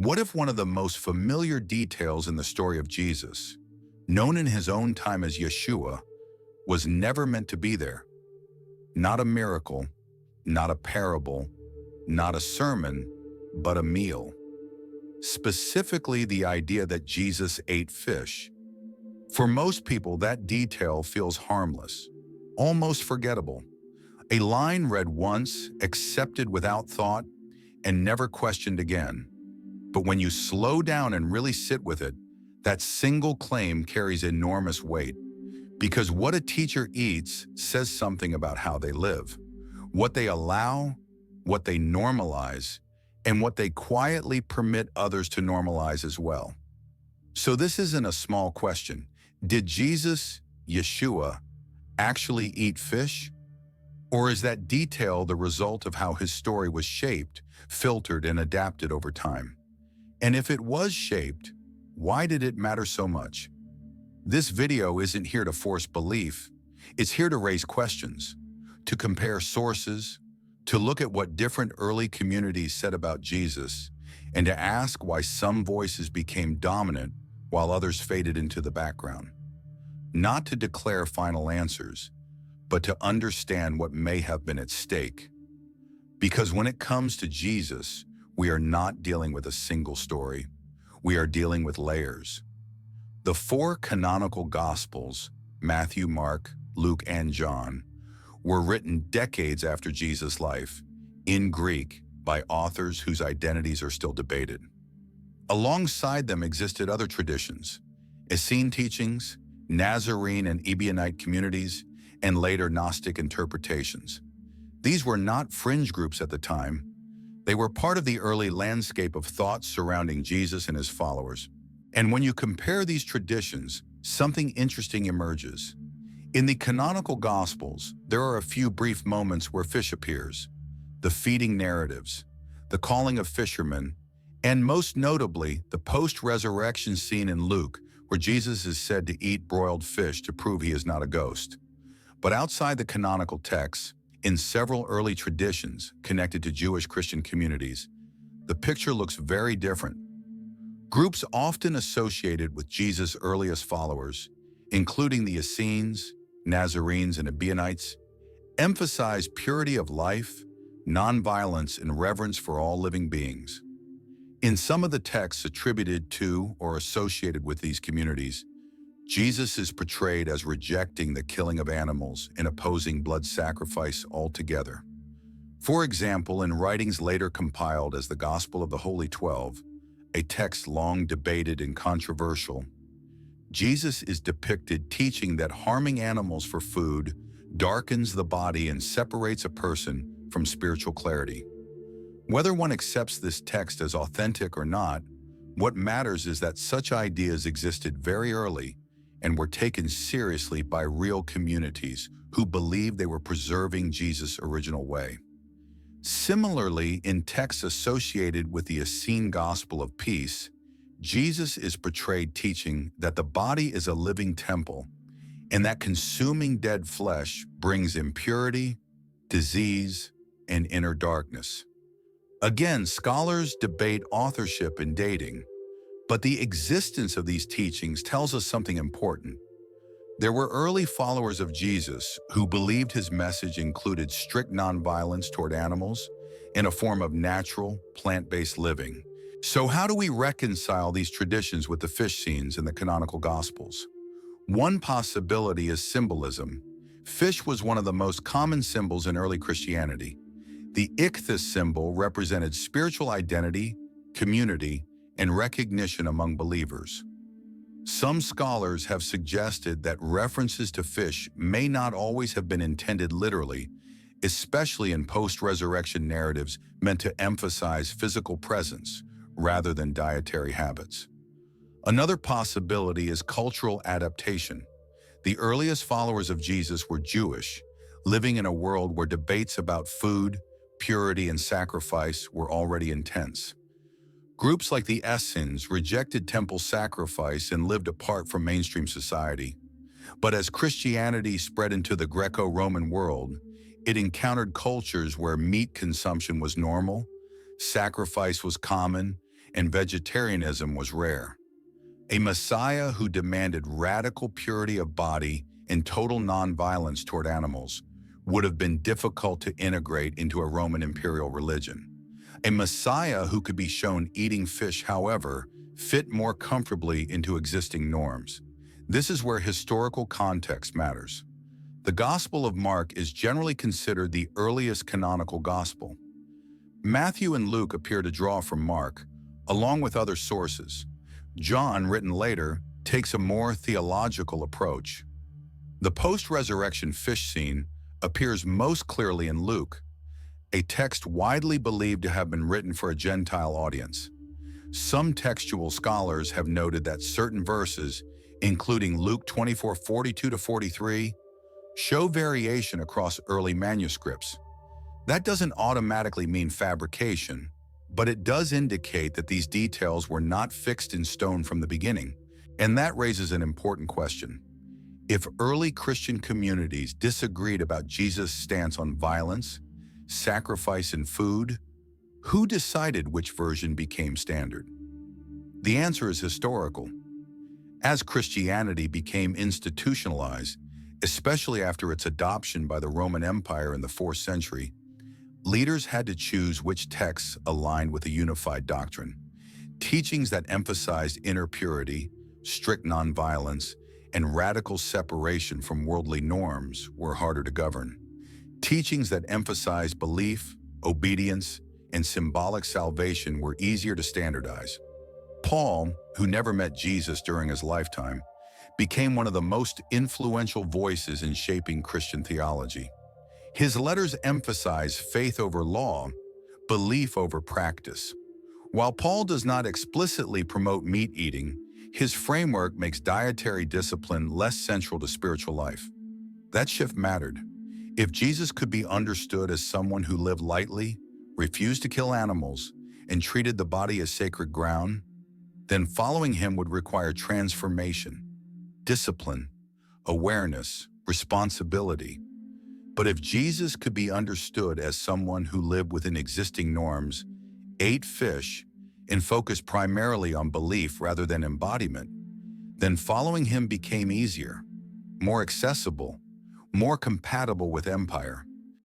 What if one of the most familiar details in the story of Jesus, known in his own time as Yeshua, was never meant to be there? Not a miracle, not a parable, not a sermon, but a meal. Specifically, the idea that Jesus ate fish. For most people, that detail feels harmless, almost forgettable. A line read once, accepted without thought, and never questioned again. But when you slow down and really sit with it, that single claim carries enormous weight. Because what a teacher eats says something about how they live, what they allow, what they normalize, and what they quietly permit others to normalize as well. So this isn't a small question. Did Jesus, Yeshua, actually eat fish? Or is that detail the result of how his story was shaped, filtered, and adapted over time? And if it was shaped, why did it matter so much? This video isn't here to force belief. It's here to raise questions, to compare sources, to look at what different early communities said about Jesus, and to ask why some voices became dominant while others faded into the background. Not to declare final answers, but to understand what may have been at stake. Because when it comes to Jesus, we are not dealing with a single story. We are dealing with layers. The four canonical Gospels, Matthew, Mark, Luke, and John, were written decades after Jesus' life, in Greek, by authors whose identities are still debated. Alongside them existed other traditions, Essene teachings, Nazarene and Ebionite communities, and later Gnostic interpretations. These were not fringe groups at the time. They were part of the early landscape of thought surrounding Jesus and his followers. And when you compare these traditions, something interesting emerges. In the canonical Gospels, there are a few brief moments where fish appears, the feeding narratives, the calling of fishermen, and most notably, the post-resurrection scene in Luke, where Jesus is said to eat broiled fish to prove he is not a ghost. But outside the canonical texts, in several early traditions connected to Jewish Christian communities, the picture looks very different. Groups often associated with Jesus' earliest followers, including the Essenes, Nazarenes, and Ebionites, emphasize purity of life, nonviolence, and reverence for all living beings. In some of the texts attributed to or associated with these communities, Jesus is portrayed as rejecting the killing of animals and opposing blood sacrifice altogether. For example, in writings later compiled as the Gospel of the Holy 12, a text long debated and controversial, Jesus is depicted teaching that harming animals for food darkens the body and separates a person from spiritual clarity. Whether one accepts this text as authentic or not, what matters is that such ideas existed very early and were taken seriously by real communities who believed they were preserving Jesus' original way. Similarly, in texts associated with the Essene gospel of peace, Jesus is portrayed teaching that the body is a living temple and that consuming dead flesh brings impurity, disease, and inner darkness. Again, scholars debate authorship and dating, but the existence of these teachings tells us something important. There were early followers of Jesus who believed his message included strict nonviolence toward animals and a form of natural, plant-based living. So how do we reconcile these traditions with the fish scenes in the canonical Gospels? One possibility is symbolism. Fish was one of the most common symbols in early Christianity. The ichthys symbol represented spiritual identity, community, and recognition among believers. Some scholars have suggested that references to fish may not always have been intended literally, especially in post-resurrection narratives meant to emphasize physical presence rather than dietary habits. Another possibility is cultural adaptation. The earliest followers of Jesus were Jewish, living in a world where debates about food, purity, and sacrifice were already intense. Groups like the Essenes rejected temple sacrifice and lived apart from mainstream society. But as Christianity spread into the Greco-Roman world, it encountered cultures where meat consumption was normal, sacrifice was common, and vegetarianism was rare. A Messiah who demanded radical purity of body and total nonviolence toward animals would have been difficult to integrate into a Roman imperial religion. A Messiah who could be shown eating fish, however, fit more comfortably into existing norms. This is where historical context matters. The Gospel of Mark is generally considered the earliest canonical gospel. Matthew and Luke appear to draw from Mark, along with other sources. John, written later, takes a more theological approach. The post-resurrection fish scene appears most clearly in Luke, a text widely believed to have been written for a Gentile audience. Some textual scholars have noted that certain verses, including Luke 24:42-43, show variation across early manuscripts. That doesn't automatically mean fabrication, but it does indicate that these details were not fixed in stone from the beginning. And that raises an important question. If early Christian communities disagreed about Jesus' stance on violence, sacrifice, and food, who decided which version became standard? The answer is historical. As Christianity became institutionalized, especially after its adoption by the Roman Empire in the 4th century, leaders had to choose which texts aligned with a unified doctrine. Teachings that emphasized inner purity, strict nonviolence, and radical separation from worldly norms were harder to govern. Teachings that emphasized belief, obedience, and symbolic salvation were easier to standardize. Paul, who never met Jesus during his lifetime, became one of the most influential voices in shaping Christian theology. His letters emphasize faith over law, belief over practice. While Paul does not explicitly promote meat eating, his framework makes dietary discipline less central to spiritual life. That shift mattered. If Jesus could be understood as someone who lived lightly, refused to kill animals, and treated the body as sacred ground, then following him would require transformation, discipline, awareness, responsibility. But if Jesus could be understood as someone who lived within existing norms, ate fish, and focused primarily on belief rather than embodiment, then following him became easier, more accessible, more compatible with empire.